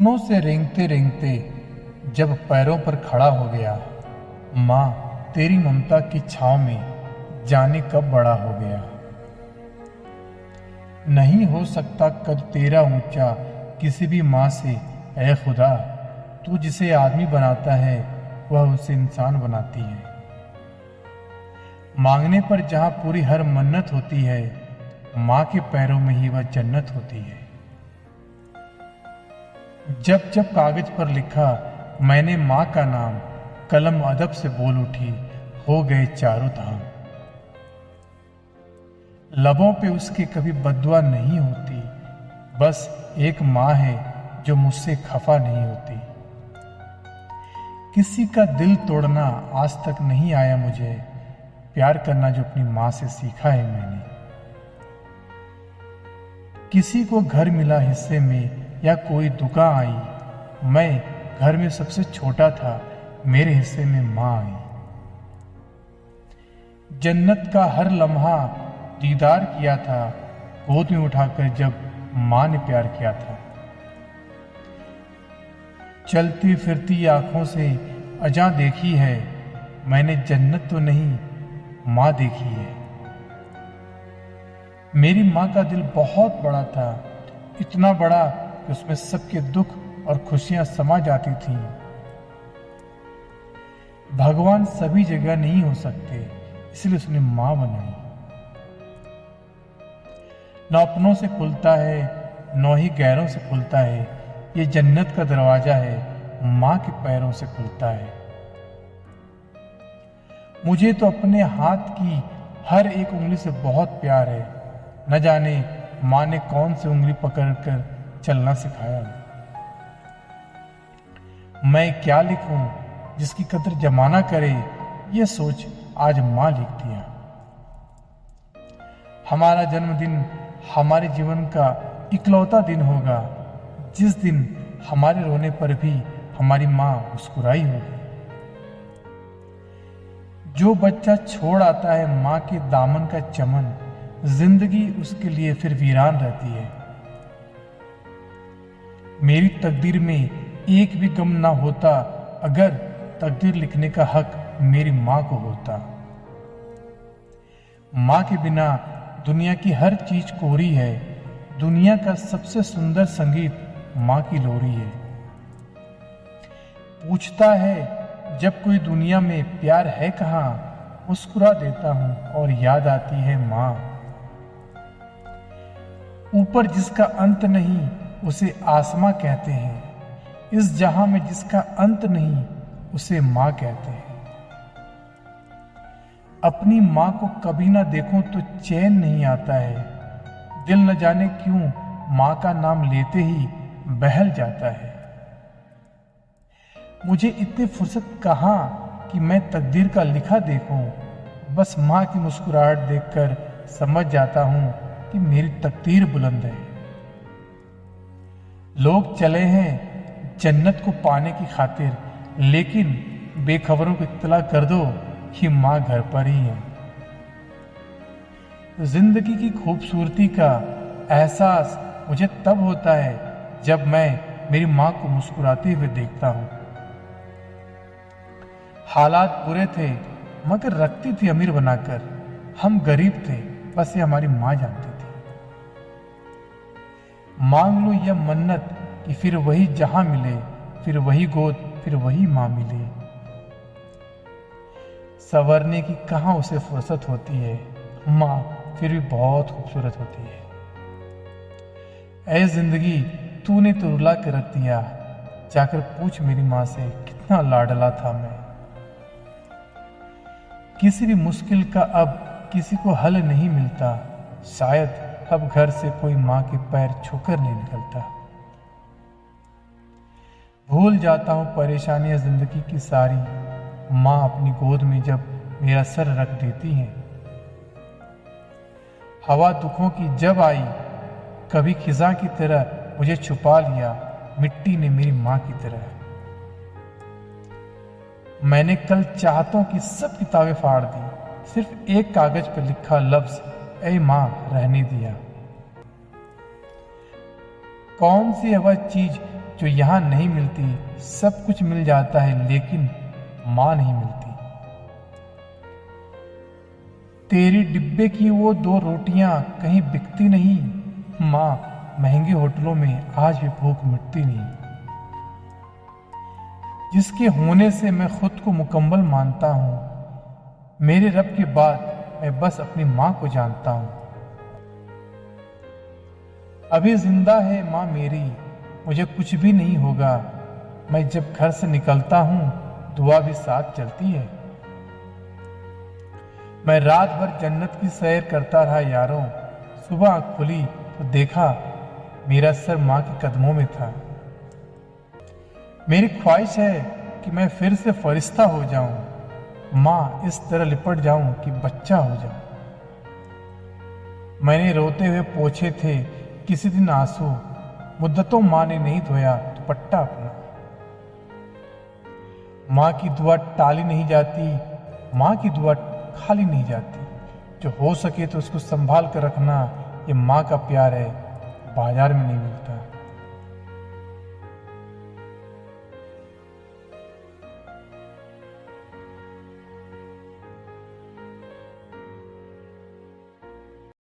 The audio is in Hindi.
सपनों से रेंगते रेंगते जब पैरों पर खड़ा हो गया, माँ तेरी ममता की छांव में जाने कब बड़ा हो गया। नहीं हो सकता कद तेरा ऊंचा किसी भी माँ से, ऐ खुदा तू जिसे आदमी बनाता है वह उसे इंसान बनाती है। मांगने पर जहां पूरी हर मन्नत होती है, माँ के पैरों में ही वह जन्नत होती है। जब जब कागज पर लिखा मैंने माँ का नाम, कलम अदब से बोल उठी, हो गए चारों धाम। लबों पे उसके कभी बद्दुआ नहीं होती, बस एक माँ है जो मुझसे खफा नहीं होती। किसी का दिल तोड़ना आज तक नहीं आया मुझे, प्यार करना जो अपनी माँ से सीखा है मैंने। किसी को घर मिला हिस्से में या कोई दुकान आई, मैं घर में सबसे छोटा था, मेरे हिस्से में माँ आई। जन्नत का हर लम्हा दीदार किया था, गोद में उठाकर जब माँ ने प्यार किया था। चलती फिरती आंखों से अजा देखी है, मैंने जन्नत तो नहीं माँ देखी है। मेरी माँ का दिल बहुत बड़ा था, इतना बड़ा कि उसमें सबके दुख और खुशियां समा जाती थीं। भगवान सभी जगह नहीं हो सकते, इसलिए उसने माँ बनाई। न अपनों से खुलता है न ही गैरों से खुलता है, ये जन्नत का दरवाजा है, माँ के पैरों से खुलता है। मुझे तो अपने हाथ की हर एक उंगली से बहुत प्यार है, न जाने माँ ने कौन सी उंगली पकड़कर चलना सिखाया। मैं क्या लिखूं जिसकी कदर जमाना करे, यह सोच आज माँ लिख दिया। हमारा जन्मदिन हमारे जीवन का इकलौता दिन होगा, जिस दिन हमारे रोने पर भी हमारी माँ मुस्कुराई होगी। जो बच्चा छोड़ आता है माँ के दामन का चमन, जिंदगी उसके लिए फिर वीरान रहती है। मेरी तकदीर में एक भी गम ना होता, अगर तकदीर लिखने का हक मेरी माँ को होता। माँ के बिना दुनिया की हर चीज कोरी है, दुनिया का सबसे सुंदर संगीत माँ की लोरी है। पूछता है जब कोई दुनिया में प्यार है कहाँ, मुस्कुरा देता हूँ और याद आती है माँ। ऊपर जिसका अंत नहीं उसे आसमां कहते हैं, इस जहां में जिसका अंत नहीं उसे माँ कहते हैं। अपनी माँ को कभी ना देखूं तो चैन नहीं आता है, दिल न जाने क्यों माँ का नाम लेते ही बहल जाता है। मुझे इतनी फुर्सत कहाँ कि मैं तकदीर का लिखा देखूं, बस माँ की मुस्कुराहट देखकर समझ जाता हूं कि मेरी तकदीर बुलंद है। लोग चले हैं जन्नत को पाने की खातिर, लेकिन बेखबरों को इत्तला कर दो कि माँ घर पर ही है। जिंदगी की खूबसूरती का एहसास मुझे तब होता है जब मैं मेरी माँ को मुस्कुराते हुए देखता हूँ। हालात बुरे थे मगर रखती थी अमीर बनाकर, हम गरीब थे बस ये हमारी माँ जानती थी। मांग लो यह मन्नत कि फिर वही जहां मिले, फिर वही गोद, फिर वही माँ मिले। संवरने की कहां उसे फुर्सत होती है, माँ फिर भी बहुत खूबसूरत होती है। ऐ जिंदगी तूने तो रुला के रख दिया, जाकर पूछ मेरी माँ से कितना लाडला था मैं। किसी भी मुश्किल का अब किसी को हल नहीं मिलता, शायद अब घर से कोई माँ के पैर छूकर नहीं निकलता। भूल जाता हूँ परेशानियां जिंदगी की सारी, माँ अपनी गोद में जब मेरा सर रख देती है। हवा दुखों की जब आई, कभी खिजा की तरह मुझे छुपा लिया, मिट्टी ने मेरी माँ की तरह। मैंने कल चाहतों की सब किताबें फाड़ दी, सिर्फ एक कागज पर लिखा लफ्ज ऐ माँ रहने दिया। कौन सी है वह चीज जो यहाँ नहीं मिलती। सब कुछ मिल जाता है लेकिन माँ नहीं मिलती। तेरी डिब्बे की वो 2 रोटियां कहीं बिकती नहीं। माँ, महंगे होटलों में आज भी भूख मिटती नहीं। जिसके होने से मैं खुद को मुकम्मल मानता हूँ, मेरे रब के बाद मैं बस अपनी माँ को जानता हूँ। अभी जिंदा है माँ मेरी, मुझे कुछ भी नहीं होगा। मैं जब घर से निकलता हूँ, दुआ भी साथ चलती है। मैं रात भर जन्नत की सैर करता रहा यारों। सुबह आँख खुली तो देखा मेरा सर माँ के कदमों में था। मेरी ख्वाहिश है कि मैं फिर से फरिश्ता हो जाऊं, माँ इस तरह लिपट जाऊं कि बच्चा हो जाऊं। मैंने रोते हुए पोंछे थे किसी दिन आंसू, मुद्दतों माँ ने नहीं धोया दुपट्टा अपना। माँ की दुआ टाली नहीं जाती, माँ की दुआ खाली नहीं जाती। जो हो सके तो उसको संभाल कर रखना, ये माँ का प्यार है, बाजार में नहीं मिलता।